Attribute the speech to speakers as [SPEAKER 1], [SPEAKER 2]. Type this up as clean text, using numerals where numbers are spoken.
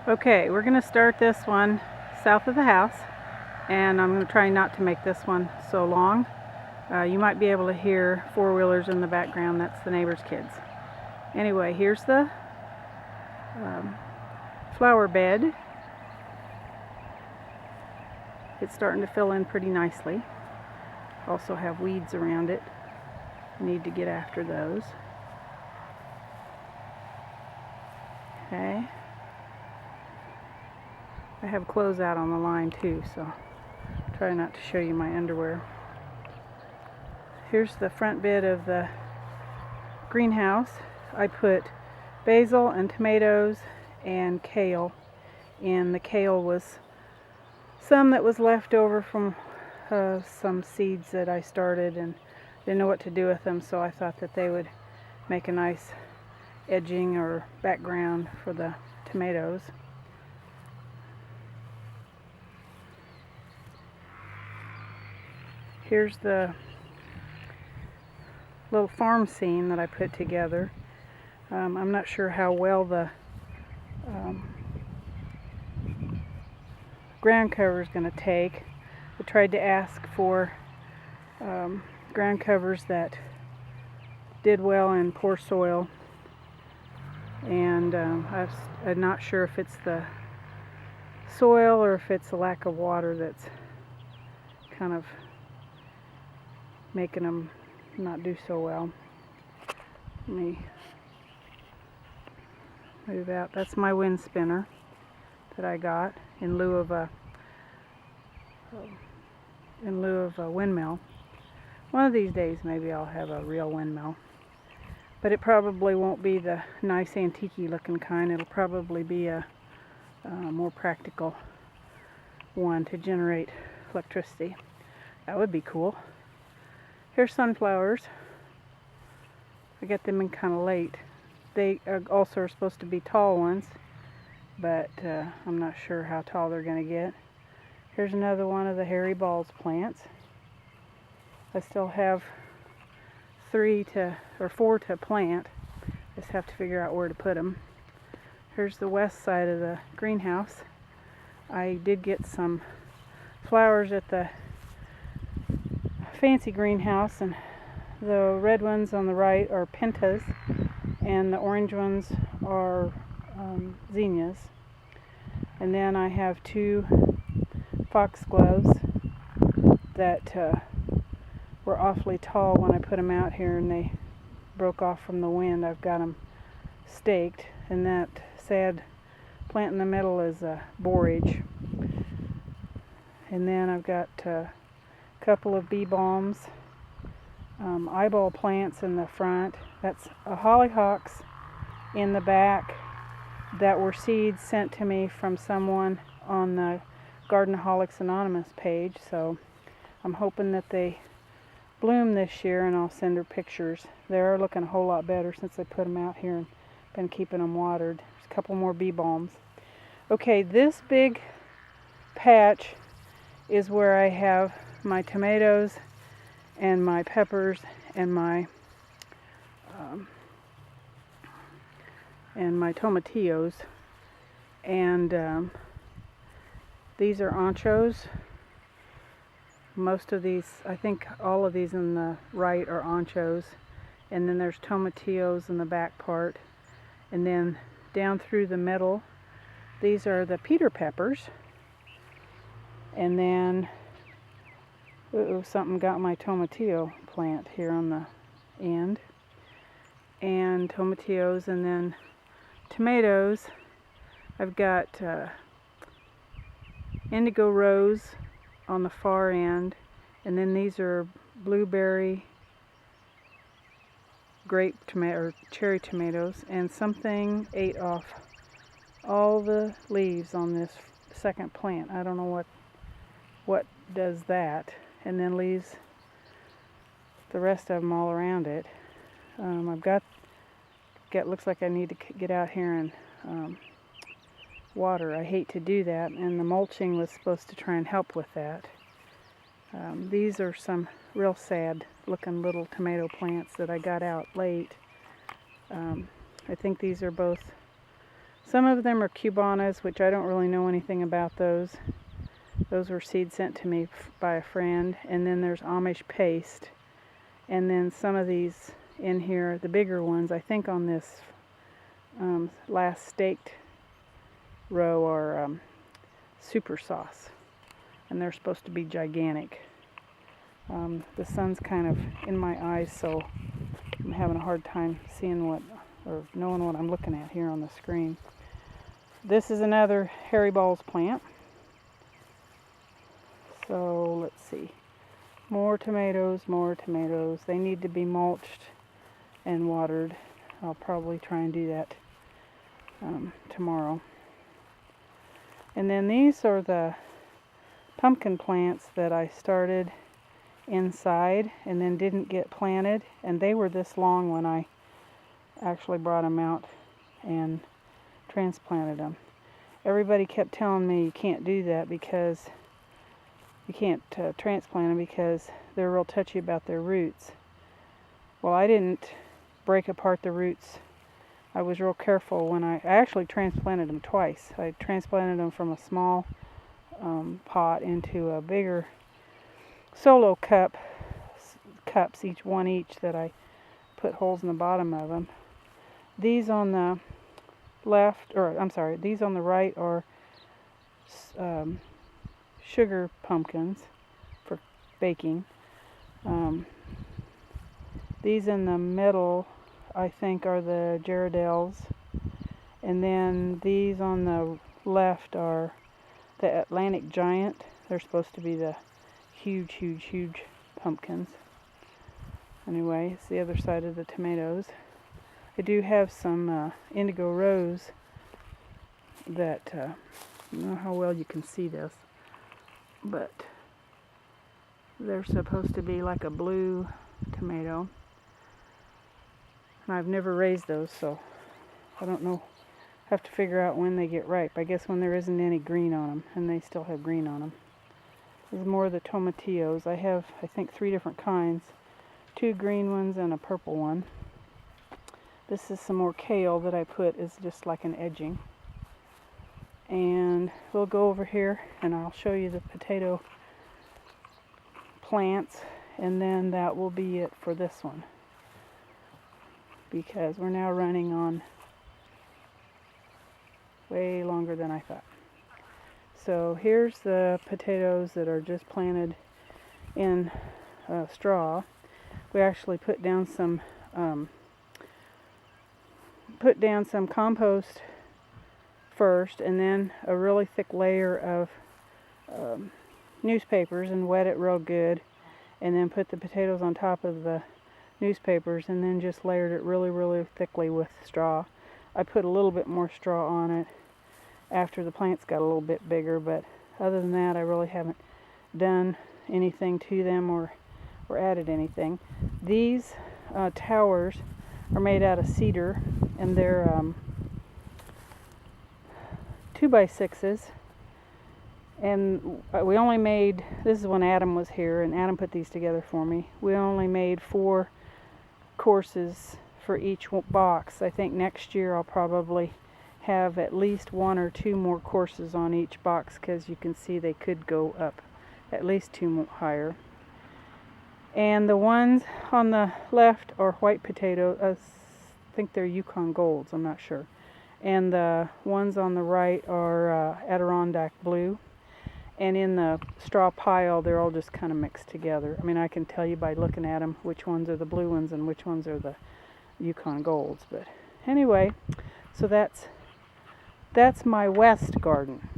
[SPEAKER 1] Okay, we're going to start this one south of the house, and I'm going to try not to make this one so long. You might be able to hear four-wheelers in the background. That's the neighbor's kids. Anyway, here's the flower bed. It's starting to fill in pretty nicely. Also have weeds around it. Need to get after those. Okay. I have clothes out on the line too, so try not to show you my underwear. Here's the front bed of the greenhouse. I put basil and tomatoes and kale in. The kale was some that was left over from some seeds that I started and didn't know what to do with them, so I thought that they would make a nice edging or background for the tomatoes. Here's the little farm scene that I put together. I'm not sure how well the ground cover is going to take. I tried to ask for ground covers that did well in poor soil, and I'm not sure if it's the soil or if it's a lack of water that's kind of making them not do so well. Let me move out. That's my wind spinner that I got in lieu of a windmill. One of these days maybe I'll have a real windmill, but it probably won't be the nice antique-y looking kind. It'll probably be a more practical one to generate electricity. That would be cool. Here's sunflowers. I got them in kind of late. They also are supposed to be tall ones, but I'm not sure how tall they're going to get. Here's another one of the hairy balls plants. I still have 4 to plant. Just have to figure out where to put them. Here's the west side of the greenhouse. I did get some flowers at the fancy greenhouse, and the red ones on the right are pentas and the orange ones are zinnias. And then I have 2 foxgloves that were awfully tall when I put them out here, and they broke off from the wind. I've got them staked, and that sad plant in the middle is a borage. And then I've got a couple of bee balms, eyeball plants in the front. That's a hollyhocks in the back that were seeds sent to me from someone on the Gardenaholics Anonymous page, so I'm hoping that they bloom this year, and I'll send her pictures. They're looking a whole lot better since I put them out here and been keeping them watered. There's a couple more bee balms. Okay, this big patch is where I have my tomatoes and my peppers and my tomatillos, and these are anchos. Most of these, I think all of these in the right are anchos, and then there's tomatillos in the back part, and then down through the middle these are the Peter peppers, and then something got my tomatillo plant here on the end, and tomatillos, and then tomatoes. I've got indigo rose on the far end, and then these are blueberry, grape tomato or cherry tomatoes, and something ate off all the leaves on this second plant. I don't know what does that, and then leaves the rest of them all around it. I've got looks like I need to get out here and water. I hate to do that, and the mulching was supposed to try and help with that. These are some real sad looking little tomato plants that I got out late. I think these are both Some of them are cubanas, which I don't really know anything about those. Those were seeds sent to me by a friend. And then there's Amish paste. And then some of these in here, the bigger ones, I think on this last staked row are super sauce. And they're supposed to be gigantic. The sun's kind of in my eyes, so I'm having a hard time seeing what, or knowing what I'm looking at here on the screen. This is another Hairy Balls plant. So let's see. More tomatoes, more tomatoes. They need to be mulched and watered. I'll probably try and do that tomorrow. And then these are the pumpkin plants that I started inside and then didn't get planted, and they were this long when I actually brought them out and transplanted them. Everybody kept telling me you can't do that because you can't transplant them because they're real touchy about their roots. Well, I didn't break apart the roots. I was real careful when I actually transplanted them twice. I transplanted them from a small pot into a bigger solo cups, each that I put holes in the bottom of them. These on the left, or I'm sorry, these on the right are sugar pumpkins for baking. These in the middle, I think, are the Gerardelles. And then these on the left are the Atlantic Giant. They're supposed to be the huge pumpkins. Anyway, it's the other side of the tomatoes. I do have some Indigo Rose that, I don't know how well you can see this, but they're supposed to be like a blue tomato. And I've never raised those, so I don't know. I have to figure out when they get ripe. I guess when there isn't any green on them, and they still have green on them. This is more of the tomatillos. I have, I think, 3 different kinds. 2 green ones and a purple one. This is some more kale that I put as just like an edging. And we'll go over here and I'll show you the potato plants, and then that will be it for this one, because we're now running on way longer than I thought. So here's the potatoes that are just planted in straw. We actually put down some compost first, and then a really thick layer of newspapers, and wet it real good, and then put the potatoes on top of the newspapers, and then just layered it really thickly with straw. I put a little bit more straw on it after the plants got a little bit bigger, but other than that I really haven't done anything to them or added anything. These towers are made out of cedar, and they're 2x6s, and we only made, this is when Adam was here, and Adam put these together for me. We only made 4 courses for each box. I think next year I'll probably have at least 1 or 2 more courses on each box, because you can see they could go up at least 2 more higher. And the ones on the left are white potatoes. I think they're Yukon Golds, I'm not sure. And the ones on the right are Adirondack Blue. And in the straw pile, they're all just kind of mixed together. I mean, I can tell you by looking at them which ones are the blue ones and which ones are the Yukon Golds. But anyway, so that's my west garden.